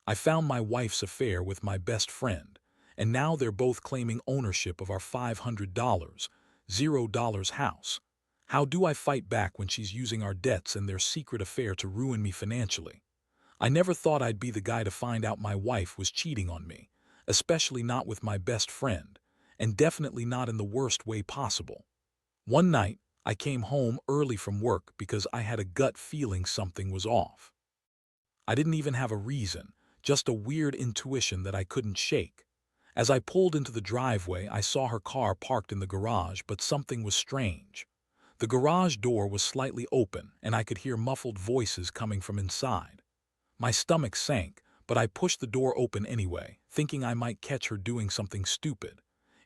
I found my wife's affair with my best friend, and now they're both claiming ownership of our $500, $0 house. How do I fight back when she's using our debts and their secret affair to ruin me financially? I never thought I'd be the guy to find out my wife was cheating on me, especially not with my best friend, and definitely not in the worst way possible. One night, I came home early from work because I had a gut feeling something was off. I didn't even have a reason, just a weird intuition that I couldn't shake. As I pulled into the driveway, I saw her car parked in the garage, but something was strange. The garage door was slightly open, and I could hear muffled voices coming from inside. My stomach sank, but I pushed the door open anyway, thinking I might catch her doing something stupid.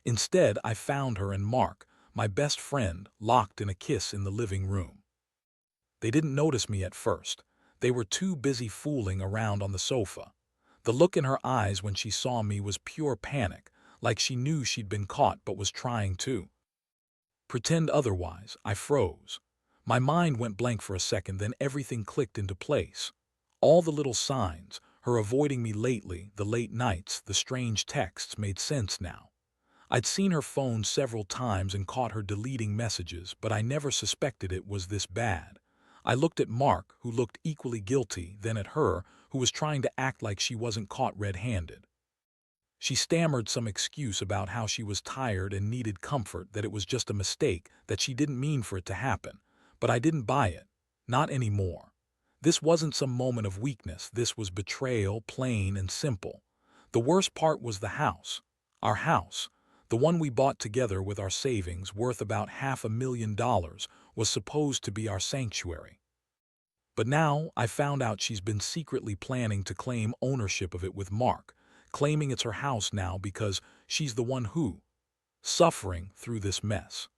Instead, I found her and Mark, my best friend, locked in a kiss in the living room. They didn't notice me at first. They were too busy fooling around on the sofa. The look in her eyes when she saw me was pure panic, like she knew she'd been caught but was trying to pretend otherwise. I froze. My mind went blank for a second, then everything clicked into place. All the little signs, her avoiding me lately, the late nights, the strange texts, made sense now. I'd seen her phone several times and caught her deleting messages, but I never suspected it was this bad. I looked at Mark, who looked equally guilty, then at her, who was trying to act like she wasn't caught red-handed. She stammered some excuse about how she was tired and needed comfort, that it was just a mistake, that she didn't mean for it to happen. But I didn't buy it. Not anymore. This wasn't some moment of weakness. This was betrayal, plain and simple. The worst part was the house. Our house, the one we bought together with our savings, worth about $500,000, was supposed to be our sanctuary. But now I found out she's been secretly planning to claim ownership of it with Mark, claiming it's her house now because she's the one who suffering through this mess.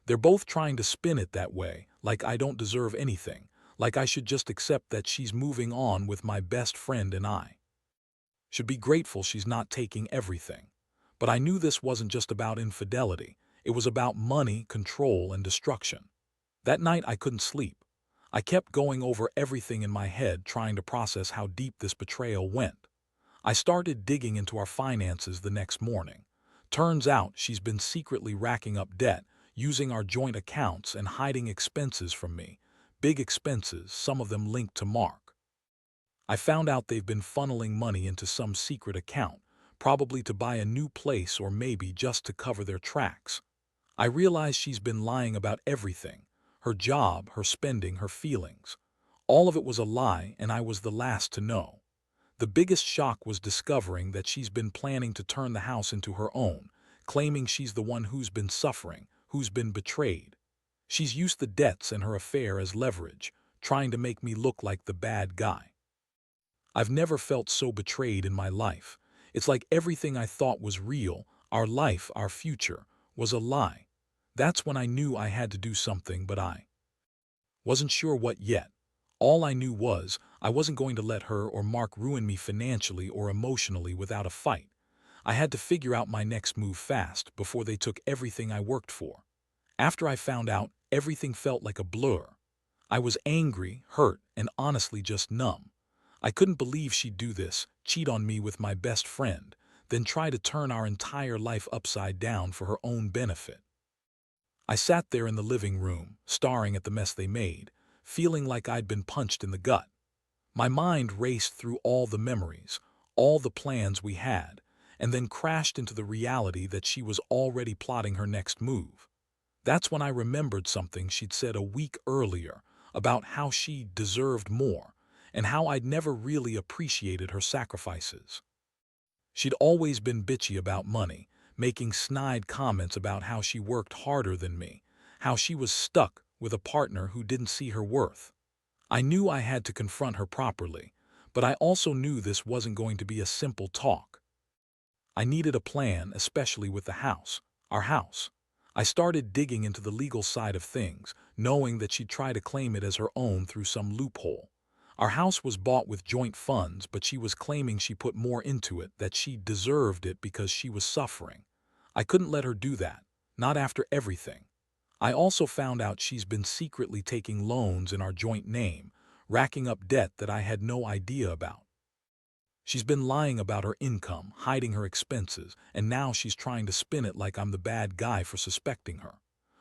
They're both trying to spin it that way, like I don't deserve anything, like I should just accept that she's moving on with my best friend and I should be grateful she's not taking everything. But I knew this wasn't just about infidelity. It was about money, control, and destruction. That night I couldn't sleep. I kept going over everything in my head, trying to process how deep this betrayal went. I started digging into our finances the next morning. Turns out she's been secretly racking up debt, using our joint accounts and hiding expenses from me. Big expenses, some of them linked to Mark. I found out they've been funneling money into some secret account, probably to buy a new place or maybe just to cover their tracks. I realized she's been lying about everything: her job, her spending, her feelings. All of it was a lie, and I was the last to know. The biggest shock was discovering that she's been planning to turn the house into her own, claiming she's the one who's been suffering, who's been betrayed. She's used the debts and her affair as leverage, trying to make me look like the bad guy. I've never felt so betrayed in my life. It's like everything I thought was real, our life, our future, was a lie. That's when I knew I had to do something, but I wasn't sure what yet. All I knew was I wasn't going to let her or Mark ruin me financially or emotionally without a fight. I had to figure out my next move fast before they took everything I worked for. After I found out, everything felt like a blur. I was angry, hurt, and honestly just numb. I couldn't believe she'd do this, cheat on me with my best friend, then try to turn our entire life upside down for her own benefit. I sat there in the living room, staring at the mess they made, feeling like I'd been punched in the gut. My mind raced through all the memories, all the plans we had, and then crashed into the reality that she was already plotting her next move. That's when I remembered something she'd said a week earlier about how she deserved more, and how I'd never really appreciated her sacrifices. She'd always been bitchy about money, making snide comments about how she worked harder than me, how she was stuck with a partner who didn't see her worth. I knew I had to confront her properly, but I also knew this wasn't going to be a simple talk. I needed a plan, especially with the house, our house. I started digging into the legal side of things, knowing that she'd try to claim it as her own through some loophole. Our house was bought with joint funds, but she was claiming she put more into it, that she deserved it because she was suffering. I couldn't let her do that, not after everything. I also found out she's been secretly taking loans in our joint name, racking up debt that I had no idea about. She's been lying about her income, hiding her expenses, and now she's trying to spin it like I'm the bad guy for suspecting her.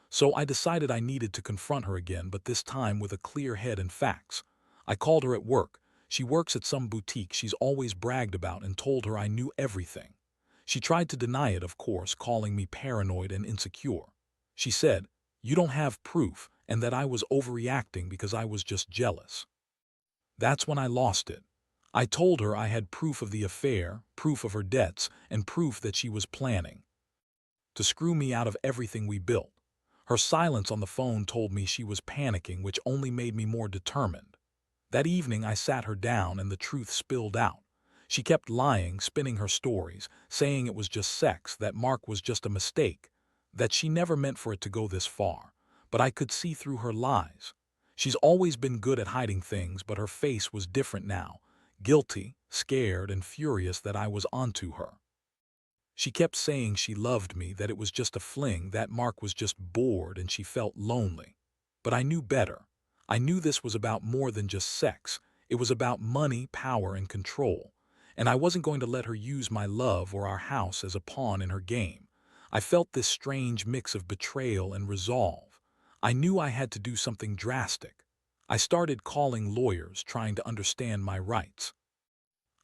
So I decided I needed to confront her again, but this time with a clear head and facts. I called her at work. She works at some boutique she's always bragged about, and told her I knew everything. She tried to deny it, of course, calling me paranoid and insecure. She said, "You don't have proof," and that I was overreacting because I was just jealous. That's when I lost it. I told her I had proof of the affair, proof of her debts, and proof that she was planning to screw me out of everything we built. Her silence on the phone told me she was panicking, which only made me more determined. That evening I sat her down and the truth spilled out. She kept lying, spinning her stories, saying it was just sex, that Mark was just a mistake, that she never meant for it to go this far. But I could see through her lies. She's always been good at hiding things, but her face was different now, guilty, scared, and furious that I was onto her. She kept saying she loved me, that it was just a fling, that Mark was just bored and she felt lonely. But I knew better. I knew this was about more than just sex. It was about money, power, and control. And I wasn't going to let her use my love or our house as a pawn in her game. I felt this strange mix of betrayal and resolve. I knew I had to do something drastic. I started calling lawyers, trying to understand my rights.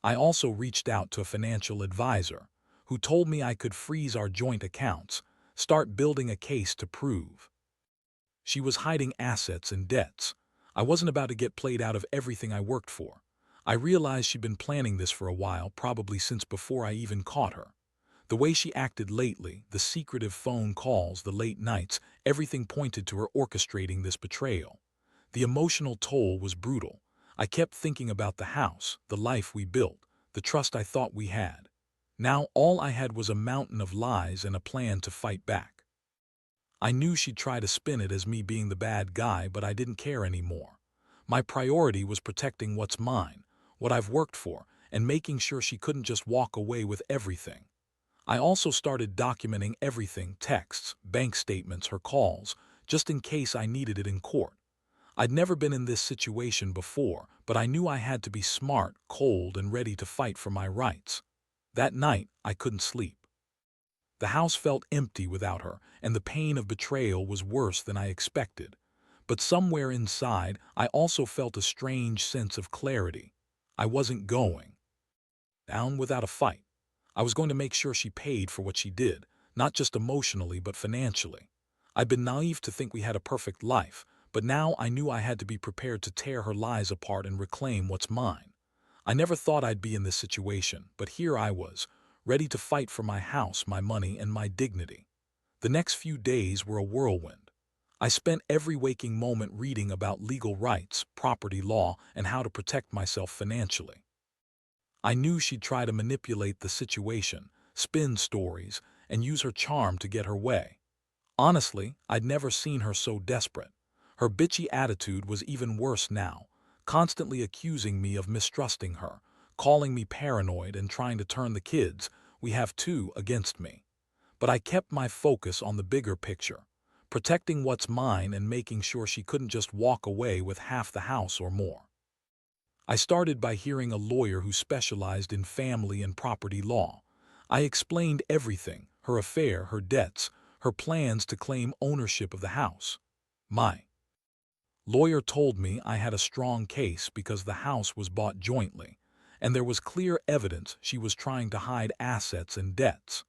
I also reached out to a financial advisor, who told me I could freeze our joint accounts, start building a case to prove she was hiding assets and debts. I wasn't about to get played out of everything I worked for. I realized she'd been planning this for a while, probably since before I even caught her. The way she acted lately, the secretive phone calls, the late nights, everything pointed to her orchestrating this betrayal. The emotional toll was brutal. I kept thinking about the house, the life we built, the trust I thought we had. Now all I had was a mountain of lies and a plan to fight back. I knew she'd try to spin it as me being the bad guy, but I didn't care anymore. My priority was protecting what's mine, what I've worked for, and making sure she couldn't just walk away with everything. I also started documenting everything: texts, bank statements, her calls, just in case I needed it in court. I'd never been in this situation before, but I knew I had to be smart, cold, and ready to fight for my rights. That night, I couldn't sleep. The house felt empty without her, and the pain of betrayal was worse than I expected. But somewhere inside, I also felt a strange sense of clarity. I wasn't going down without a fight. I was going to make sure she paid for what she did, not just emotionally but financially. I'd been naive to think we had a perfect life, but now I knew I had to be prepared to tear her lies apart and reclaim what's mine. I never thought I'd be in this situation, but here I was, ready to fight for my house, my money, and my dignity. The next few days were a whirlwind. I spent every waking moment reading about legal rights, property law, and how to protect myself financially. I knew she'd try to manipulate the situation, spin stories, and use her charm to get her way. Honestly, I'd never seen her so desperate. Her bitchy attitude was even worse now, constantly accusing me of mistrusting her, calling me paranoid, and trying to turn the kids, we have two, against me. But I kept my focus on the bigger picture, protecting what's mine and making sure she couldn't just walk away with half the house or more. I started by hearing a lawyer who specialized in family and property law. I explained everything: her affair, her debts, her plans to claim ownership of the house. My lawyer told me I had a strong case because the house was bought jointly, and there was clear evidence she was trying to hide assets and debts.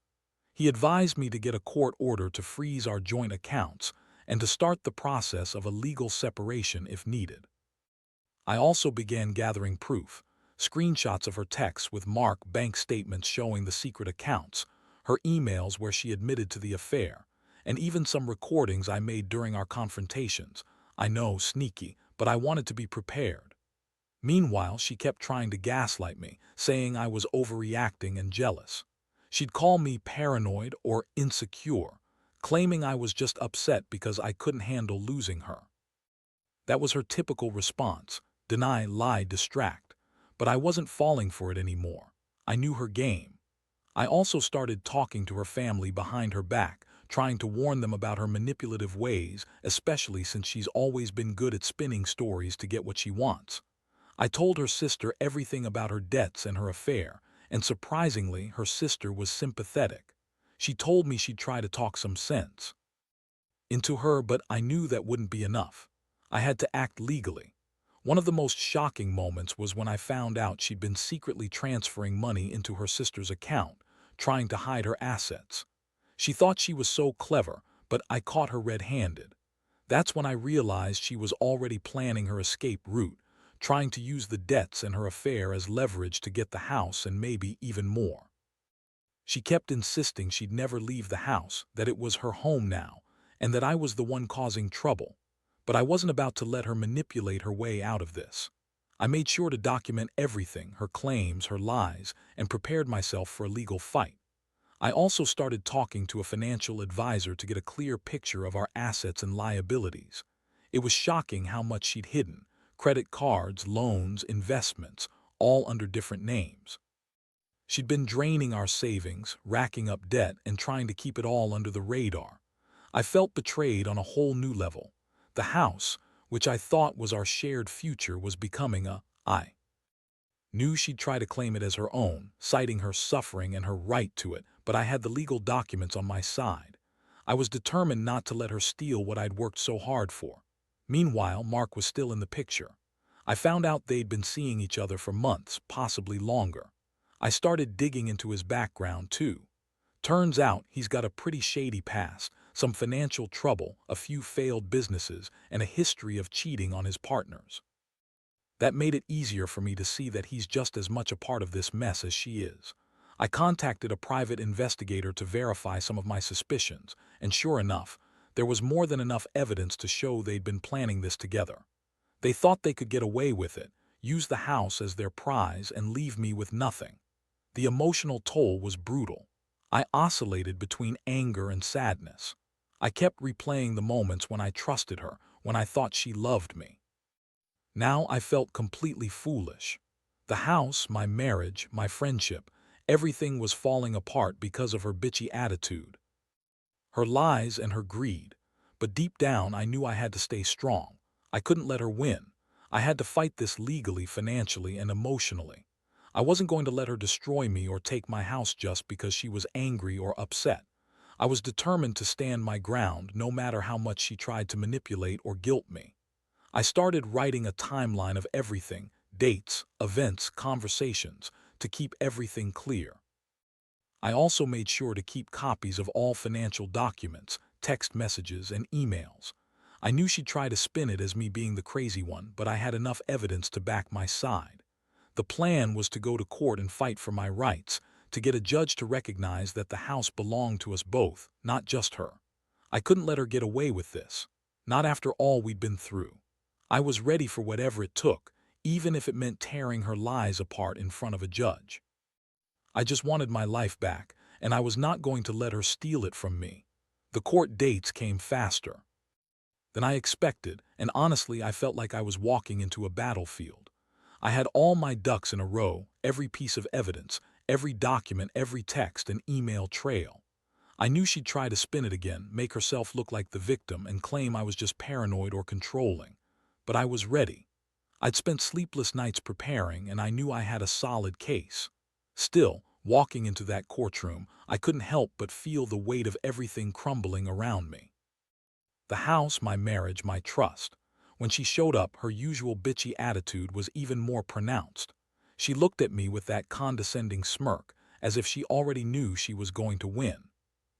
He advised me to get a court order to freeze our joint accounts and to start the process of a legal separation if needed. I also began gathering proof: screenshots of her texts with Mark, bank statements showing the secret accounts, her emails where she admitted to the affair, and even some recordings I made during our confrontations. I know, sneaky, but I wanted to be prepared. Meanwhile, she kept trying to gaslight me, saying I was overreacting and jealous. She'd call me paranoid or insecure, claiming I was just upset because I couldn't handle losing her. That was her typical response: deny, lie, distract. But I wasn't falling for it anymore. I knew her game. I also started talking to her family behind her back, trying to warn them about her manipulative ways, especially since she's always been good at spinning stories to get what she wants. I told her sister everything about her debts and her affair, and surprisingly, her sister was sympathetic. She told me she'd try to talk some sense into her, but I knew that wouldn't be enough. I had to act legally. One of the most shocking moments was when I found out she'd been secretly transferring money into her sister's account, trying to hide her assets. She thought she was so clever, but I caught her red-handed. That's when I realized she was already planning her escape route, trying to use the debts and her affair as leverage to get the house and maybe even more. She kept insisting she'd never leave the house, that it was her home now, and that I was the one causing trouble. But I wasn't about to let her manipulate her way out of this. I made sure to document everything, her claims, her lies, and prepared myself for a legal fight. I also started talking to a financial advisor to get a clear picture of our assets and liabilities. It was shocking how much she'd hidden: credit cards, loans, investments, all under different names. She'd been draining our savings, racking up debt, and trying to keep it all under the radar. I felt betrayed on a whole new level. The house, which I thought was our shared future, was becoming I knew she'd try to claim it as her own, citing her suffering and her right to it, but I had the legal documents on my side. I was determined not to let her steal what I'd worked so hard for. Meanwhile, Mark was still in the picture. I found out they'd been seeing each other for months, possibly longer. I started digging into his background, too. Turns out he's got a pretty shady past, some financial trouble, a few failed businesses, and a history of cheating on his partners. That made it easier for me to see that he's just as much a part of this mess as she is. I contacted a private investigator to verify some of my suspicions, and sure enough, there was more than enough evidence to show they'd been planning this together. They thought they could get away with it, use the house as their prize, and leave me with nothing. The emotional toll was brutal. I oscillated between anger and sadness. I kept replaying the moments when I trusted her, when I thought she loved me. Now I felt completely foolish. The house, my marriage, my friendship, everything was falling apart because of her bitchy attitude, her lies, and her greed. But deep down, I knew I had to stay strong. I couldn't let her win. I had to fight this legally, financially, and emotionally. I wasn't going to let her destroy me or take my house just because she was angry or upset. I was determined to stand my ground, no matter how much she tried to manipulate or guilt me. I started writing a timeline of everything: dates, events, conversations, to keep everything clear. I also made sure to keep copies of all financial documents, text messages, and emails. I knew she'd try to spin it as me being the crazy one, but I had enough evidence to back my side. The plan was to go to court and fight for my rights, to get a judge to recognize that the house belonged to us both, not just her. I couldn't let her get away with this, not after all we'd been through. I was ready for whatever it took, even if it meant tearing her lies apart in front of a judge. I just wanted my life back, and I was not going to let her steal it from me. The court dates came faster than I expected, and honestly, I felt like I was walking into a battlefield. I had all my ducks in a row: every piece of evidence, every document, every text and email trail. I knew she'd try to spin it again, make herself look like the victim, and claim I was just paranoid or controlling. But I was ready. I'd spent sleepless nights preparing, and I knew I had a solid case. Still, walking into that courtroom, I couldn't help but feel the weight of everything crumbling around me. The house, my marriage, my trust. When she showed up, her usual bitchy attitude was even more pronounced. She looked at me with that condescending smirk, as if she already knew she was going to win.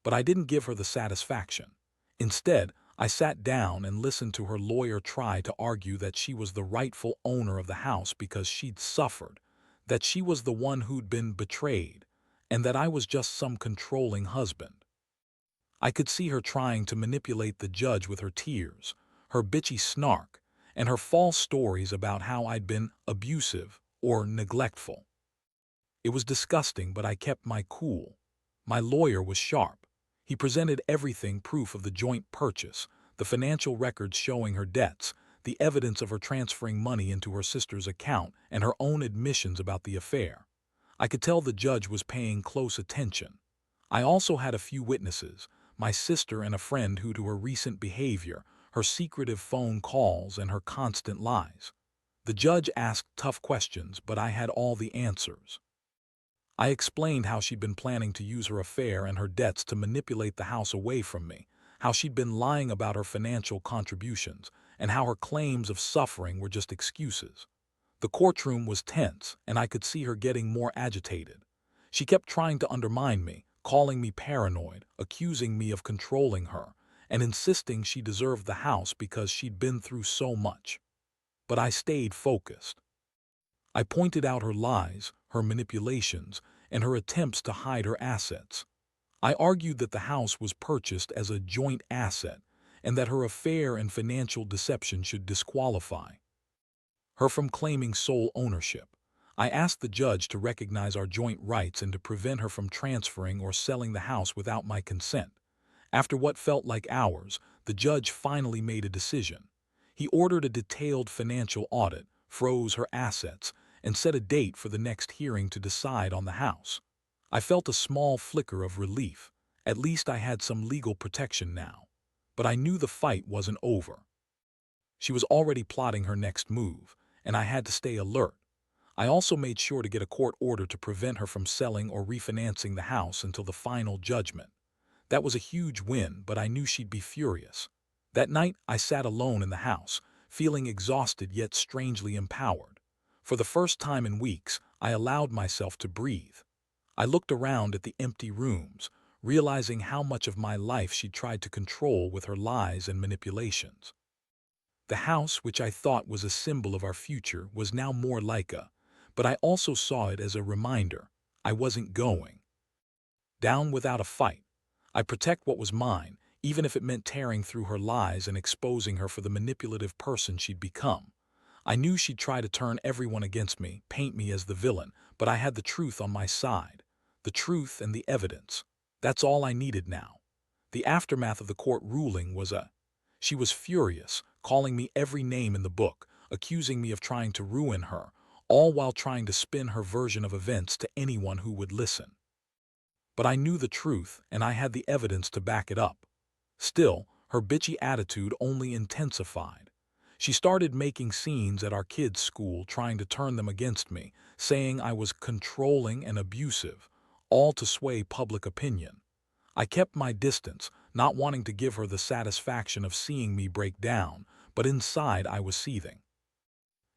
But I didn't give her the satisfaction. Instead, I sat down and listened to her lawyer try to argue that she was the rightful owner of the house because she'd suffered, that she was the one who'd been betrayed, and that I was just some controlling husband. I could see her trying to manipulate the judge with her tears, her bitchy snark, and her false stories about how I'd been abusive or neglectful. It was disgusting, but I kept my cool. My lawyer was sharp. He presented everything: proof of the joint purchase, the financial records showing her debts, the evidence of her transferring money into her sister's account, and her own admissions about the affair. I could tell the judge was paying close attention. I also had a few witnesses: my sister and a friend who, to her recent behavior, her secretive phone calls, and her constant lies. The judge asked tough questions, but I had all the answers. I explained how she'd been planning to use her affair and her debts to manipulate the house away from me, how she'd been lying about her financial contributions, and how her claims of suffering were just excuses. The courtroom was tense, and I could see her getting more agitated. She kept trying to undermine me, calling me paranoid, accusing me of controlling her, and insisting she deserved the house because she'd been through so much. But I stayed focused. I pointed out her lies, her manipulations, and her attempts to hide her assets. I argued that the house was purchased as a joint asset and that her affair and financial deception should disqualify her from claiming sole ownership. I asked the judge to recognize our joint rights and to prevent her from transferring or selling the house without my consent. After what felt like hours, the judge finally made a decision. He ordered a detailed financial audit, froze her assets, and set a date for the next hearing to decide on the house. I felt a small flicker of relief. At least I had some legal protection now. But I knew the fight wasn't over. She was already plotting her next move, and I had to stay alert. I also made sure to get a court order to prevent her from selling or refinancing the house until the final judgment. That was a huge win, but I knew she'd be furious. That night, I sat alone in the house, feeling exhausted yet strangely empowered. For the first time in weeks, I allowed myself to breathe. I looked around at the empty rooms, realizing how much of my life she'd tried to control with her lies and manipulations. The house, which I thought was a symbol of our future, was now more like but I also saw it as a reminder. I wasn't going down without a fight. I'd protect what was mine, even if it meant tearing through her lies and exposing her for the manipulative person she'd become. I knew she'd try to turn everyone against me, paint me as the villain, but I had the truth on my side. The truth and the evidence. That's all I needed now. The aftermath of the court ruling was She was furious, calling me every name in the book, accusing me of trying to ruin her, all while trying to spin her version of events to anyone who would listen. But I knew the truth, and I had the evidence to back it up. Still, her bitchy attitude only intensified. She started making scenes at our kids' school, trying to turn them against me, saying I was controlling and abusive, all to sway public opinion. I kept my distance, not wanting to give her the satisfaction of seeing me break down, but inside I was seething.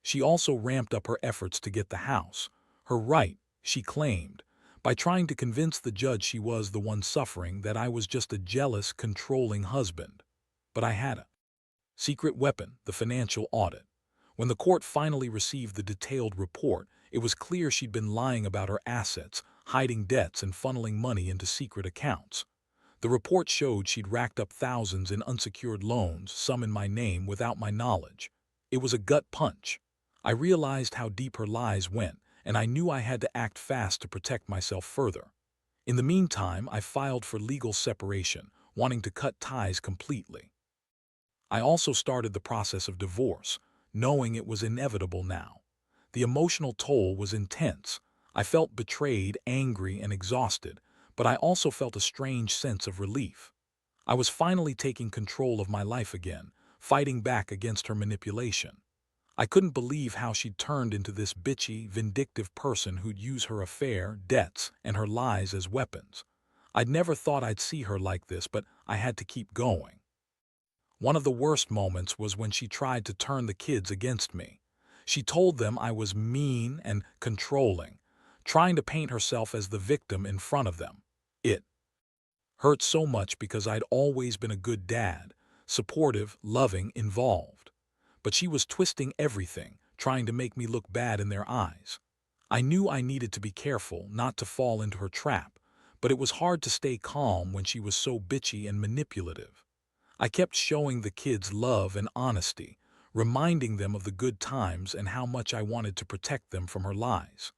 She also ramped up her efforts to get the house, her right, she claimed, by trying to convince the judge she was the one suffering, that I was just a jealous, controlling husband. But I had a secret weapon, the financial audit. When the court finally received the detailed report, it was clear she'd been lying about her assets, hiding debts and funneling money into secret accounts. The report showed she'd racked up thousands in unsecured loans, some in my name, without my knowledge. It was a gut punch. I realized how deep her lies went, and I knew I had to act fast to protect myself further. In the meantime, I filed for legal separation, wanting to cut ties completely. I also started the process of divorce, knowing it was inevitable now. The emotional toll was intense. I felt betrayed, angry, and exhausted, but I also felt a strange sense of relief. I was finally taking control of my life again, fighting back against her manipulation. I couldn't believe how she'd turned into this bitchy, vindictive person who'd use her affair, debts, and her lies as weapons. I'd never thought I'd see her like this, but I had to keep going. One of the worst moments was when she tried to turn the kids against me. She told them I was mean and controlling, trying to paint herself as the victim in front of them. It hurt so much because I'd always been a good dad, supportive, loving, involved. But she was twisting everything, trying to make me look bad in their eyes. I knew I needed to be careful not to fall into her trap, but it was hard to stay calm when she was so bitchy and manipulative. I kept showing the kids love and honesty, reminding them of the good times and how much I wanted to protect them from her lies.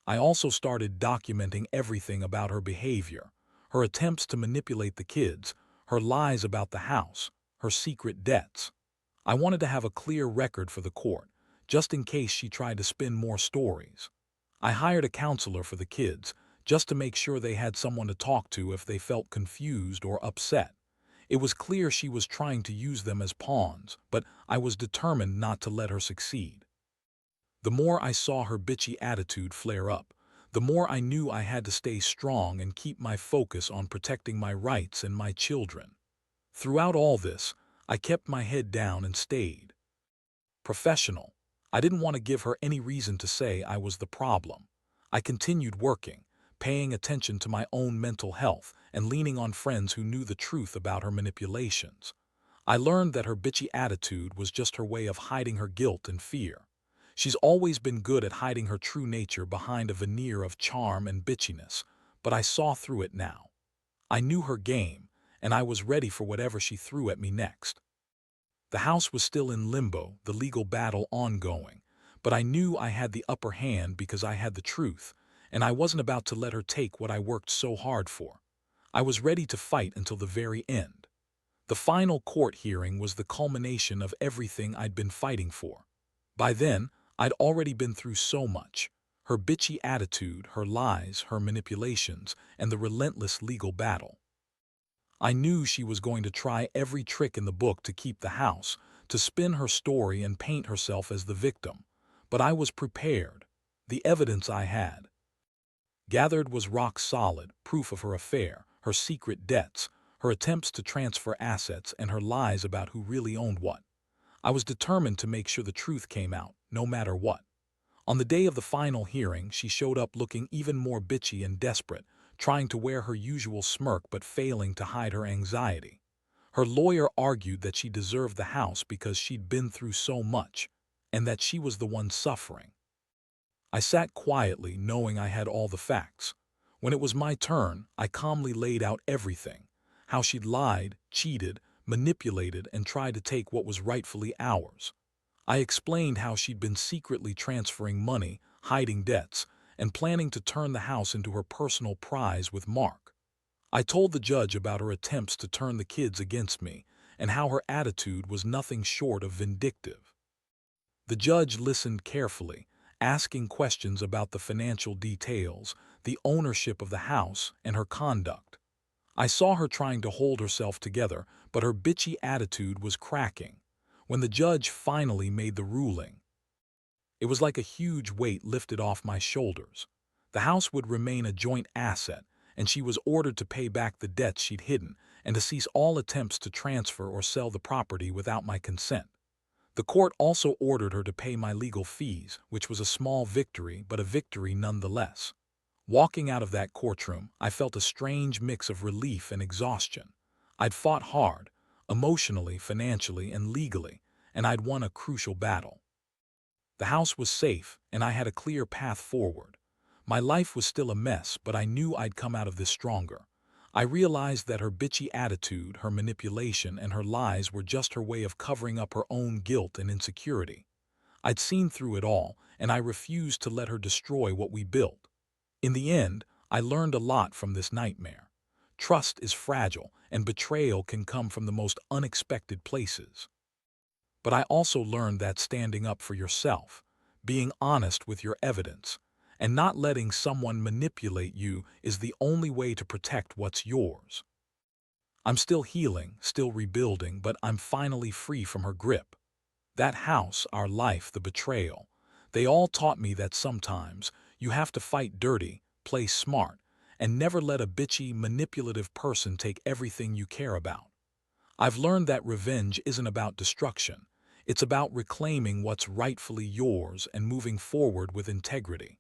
I also started documenting everything about her behavior, her attempts to manipulate the kids, her lies about the house, her secret debts. I wanted to have a clear record for the court, just in case she tried to spin more stories. I hired a counselor for the kids, just to make sure they had someone to talk to if they felt confused or upset. It was clear she was trying to use them as pawns, but I was determined not to let her succeed. The more I saw her bitchy attitude flare up, the more I knew I had to stay strong and keep my focus on protecting my rights and my children. Throughout all this, I kept my head down and stayed professional. I didn't want to give her any reason to say I was the problem. I continued working, paying attention to my own mental health and leaning on friends who knew the truth about her manipulations. I learned that her bitchy attitude was just her way of hiding her guilt and fear. She's always been good at hiding her true nature behind a veneer of charm and bitchiness, but I saw through it now. I knew her game, and I was ready for whatever she threw at me next. The house was still in limbo, the legal battle ongoing, but I knew I had the upper hand because I had the truth, and I wasn't about to let her take what I worked so hard for. I was ready to fight until the very end. The final court hearing was the culmination of everything I'd been fighting for. By then, I'd already been through so much. Her bitchy attitude, her lies, her manipulations, and the relentless legal battle. I knew she was going to try every trick in the book to keep the house, to spin her story and paint herself as the victim. But I was prepared. The evidence I had gathered was rock solid, proof of her affair, her secret debts, her attempts to transfer assets, and her lies about who really owned what. I was determined to make sure the truth came out, no matter what. On the day of the final hearing, she showed up looking even more bitchy and desperate, trying to wear her usual smirk but failing to hide her anxiety. Her lawyer argued that she deserved the house because she'd been through so much, and that she was the one suffering. I sat quietly, knowing I had all the facts. When it was my turn, I calmly laid out everything: how she'd lied, cheated, manipulated, and tried to take what was rightfully ours. I explained how she'd been secretly transferring money, hiding debts, and planning to turn the house into her personal prize with Mark. I told the judge about her attempts to turn the kids against me and how her attitude was nothing short of vindictive. The judge listened carefully, asking questions about the financial details, the ownership of the house, and her conduct. I saw her trying to hold herself together, but her bitchy attitude was cracking. When the judge finally made the ruling, it was like a huge weight lifted off my shoulders. The house would remain a joint asset, and she was ordered to pay back the debts she'd hidden and to cease all attempts to transfer or sell the property without my consent. The court also ordered her to pay my legal fees, which was a small victory, but a victory nonetheless. Walking out of that courtroom, I felt a strange mix of relief and exhaustion. I'd fought hard, emotionally, financially, and legally, and I'd won a crucial battle. The house was safe, and I had a clear path forward. My life was still a mess, but I knew I'd come out of this stronger. I realized that her bitchy attitude, her manipulation, and her lies were just her way of covering up her own guilt and insecurity. I'd seen through it all, and I refused to let her destroy what we built. In the end, I learned a lot from this nightmare. Trust is fragile, and betrayal can come from the most unexpected places. But I also learned that standing up for yourself, being honest with your evidence, and not letting someone manipulate you is the only way to protect what's yours. I'm still healing, still rebuilding, but I'm finally free from her grip. That house, our life, the betrayal, they all taught me that sometimes you have to fight dirty, play smart, and never let a bitchy, manipulative person take everything you care about. I've learned that revenge isn't about destruction. It's about reclaiming what's rightfully yours and moving forward with integrity.